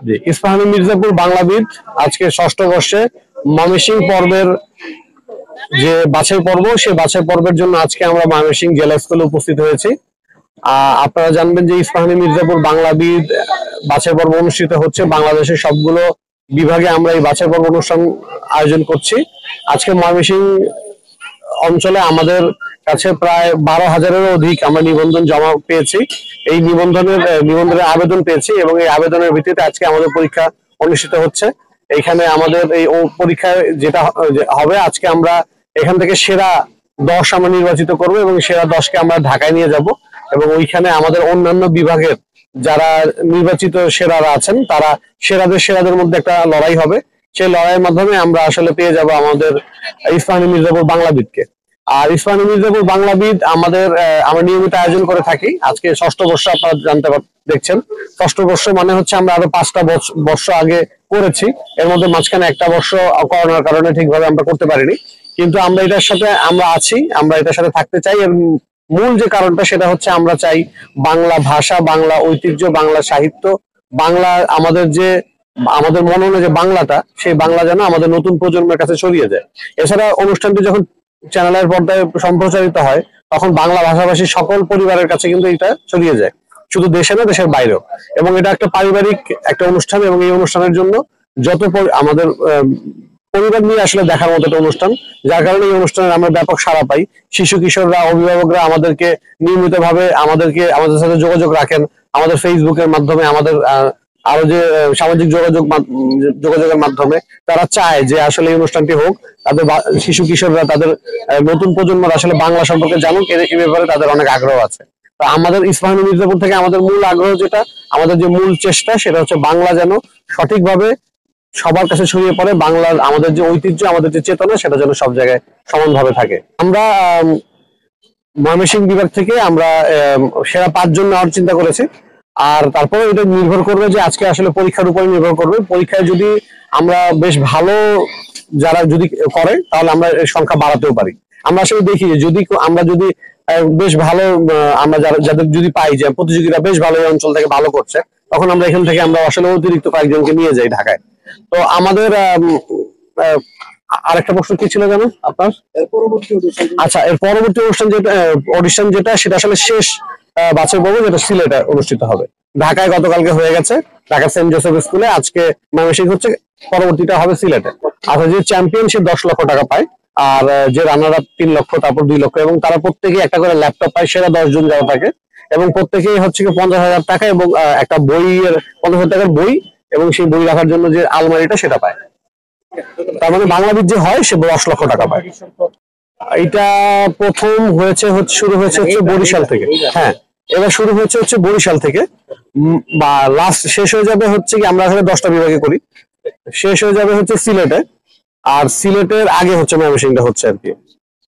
জি, ইস্পাহানি মির্জাপুর বাংলাবিদ আজকে ষষ্ঠ বর্ষে ময়মনসিংহ পর্বের যে বাছাই পর্ব, সেই বাছাই পর্বের জন্য আজকে আমরা ময়মনসিংহ জেলা স্কুলে উপস্থিত হয়েছি। আপনারা জানবেন যে ইস্পাহানি মির্জাপুর বাংলাবিদ বাছাই পর্ব অনুষ্ঠিত হচ্ছে বাংলাদেশের সবগুলো বিভাগে। আমরা এই বাছাই পর্ব অনুষ্ঠান আয়োজন করছি। আজকে ময়মনসিংহ অঞ্চলে আমাদের কাছে প্রায় 12,000-এরও অধিক আমরা নিবন্ধন জমা পেয়েছি। এই নিবন্ধনের আবেদন পেয়েছি এবং এই আবেদনের ভিত্তিতে আজকে আমাদের পরীক্ষা অনুষ্ঠিত হচ্ছে। এইখানে আমাদের এই পরীক্ষায় যেটা হবে, আজকে আমরা এখান থেকে সেরা 10 আমরা নির্বাচিত করব এবং সেরা 10কে আমরা ঢাকায় নিয়ে যাব এবং ওইখানে আমাদের অন্যান্য বিভাগের যারা নির্বাচিত সেরারা আছেন তারা সেরাদের মধ্যে একটা লড়াই হবে। সেই লড়াইয়ের মাধ্যমে আমরা আসলে পেয়ে যাব আমাদের ইস্পাহানি মির্জাপুর বাংলাবিদকে। আর ইস্পাহানি মির্জাপুর বাংলাবিদ আমরা নিয়মিত আয়োজন করে থাকি। আজকে ষষ্ঠ বর্ষ, আপনারা দেখছেন ষষ্ঠ বর্ষ মানে হচ্ছে আমরা আরো 5টা বর্ষ আগে করেছি। এর মধ্যে মাঝখানে একটা বর্ষ করোনার কারণে ঠিকভাবে আমরা করতে পারিনি, কিন্তু আমরা এটার সাথে আছি, আমরা এটার সাথে থাকতে চাই। এর মূল যে কারণটা সেটা হচ্ছে আমরা চাই বাংলা ভাষা, বাংলা ঐতিহ্য, বাংলা সাহিত্য, বাংলা আমাদের মনে হয় যে বাংলাটা, সেই বাংলা যেন আমাদের নতুন প্রজন্মের কাছে ছড়িয়ে যায়। এছাড়া অনুষ্ঠানটি যখন চ্যানেলের পর্দায় সম্প্রচারিত হয় তখন বাংলা ভাষাভাষী সকল পরিবারের কাছে কিন্তু এটা ছড়িয়ে যায়, শুধু দেশে না, দেশের বাইরেও। এবং এটা একটা পারিবারিক একটা অনুষ্ঠান এবং এই অনুষ্ঠানের জন্য আমাদের পরিবার নিয়ে আসলে দেখার মতো একটা অনুষ্ঠান, যার কারণে এই অনুষ্ঠানের আমরা ব্যাপক সাড়া পাই। শিশু কিশোররা, অভিভাবকরা আমাদেরকে নিয়মিতভাবে আমাদের সাথে যোগাযোগ রাখেন, আমাদের ফেসবুকের মাধ্যমে, আমাদের আরো যে সামাজিক যোগাযোগের মাধ্যমে তারা চায় যে আসলে এই অনুষ্ঠানটি হোক। তাদের শিশু কিশোররা, তাদের নতুন প্রজন্মরা আসলে বাংলা সম্পর্কে জানুক, এই ব্যাপারে তাদের অনেক আগ্রহ আছে। তো আমাদের ইস্পাহানি মির্জাপুর থেকে আমাদের মূল আগ্রহ যেটা, আমাদের যে মূল চেষ্টা, সেটা হচ্ছে বাংলা যেন সঠিকভাবে সবার কাছে ছড়িয়ে পড়ে। বাংলার আমাদের যে ঐতিহ্য, আমাদের যে চেতনা, সেটা যেন সব জায়গায় সমানভাবে থাকে। আমরা ময়মনসিংহ বিভাগ থেকে আমরা সেরা 5 জন নেওয়ার চিন্তা করেছি। আর তারপরে এটা নির্ভর করবে যে আজকে আসলে পরীক্ষার উপরে নির্ভর করবে। পরীক্ষায় যদি আমরা বেশ ভালো যারা যদি করে, তাহলে আমরা এর সংখ্যা বাড়াতেও পারি। আমরা আসলে দেখি যে আমরা যদি বেশ ভালো, আমরা যাদের যদি পাই যে প্রতিযোগীরা বেশ ভালো এই অঞ্চল থেকে ভালো করছে, তখন আমরা এখান থেকে আমরা আসলে অতিরিক্ত কয়েকজনকে নিয়ে যাই ঢাকায়। তো আমাদের আরেকটা প্রশ্ন কি ছিল জানো আপনার? আচ্ছা, এর পরবর্তী অডিশন যেটা সেটা আসলে শেষ বাছাই পর্ব, যেটা সিলেটে অনুষ্ঠিত হবে। ঢাকায় গতকালকে হয়ে গেছে, ঢাকা সেন্ট জোসেফ স্কুলে। আজকে ময়মনসিংহ হচ্ছে, পরবর্তীটা হবে সিলেটে। আচ্ছা, যে চ্যাম্পিয়ন সে 10 লক্ষ টাকা পায়, আর যে রানার আপ 3 লক্ষ, তারপর 2 লক্ষ, এবং তারা প্রত্যেকে একটা করে ল্যাপটপ পায়, সেরা 10 জন যারা থাকে। এবং প্রত্যেকেই হচ্ছে 50,000 টাকা এবং একটা 50,000 টাকার বই, এবং সেই বই রাখার জন্য যে আলমারিটা সেটা পায়। তার মানে বাংলাদেশ যে হয় সে 10 লক্ষ টাকা পায়। এটা প্রথম শুরু হয়েছে বরিশাল থেকে। হ্যাঁ, এবার শুরু হচ্ছে বরিশাল থেকে, বা লাস্ট শেষ হয়ে যাবে হচ্ছে কি, আমরা আসলে 10টা বিভাগে করি, শেষ হয়ে যাবে হচ্ছে সিলেটে। আর সিলেটের আগে হচ্ছে ময়মনসিংহটা হচ্ছে আর কি।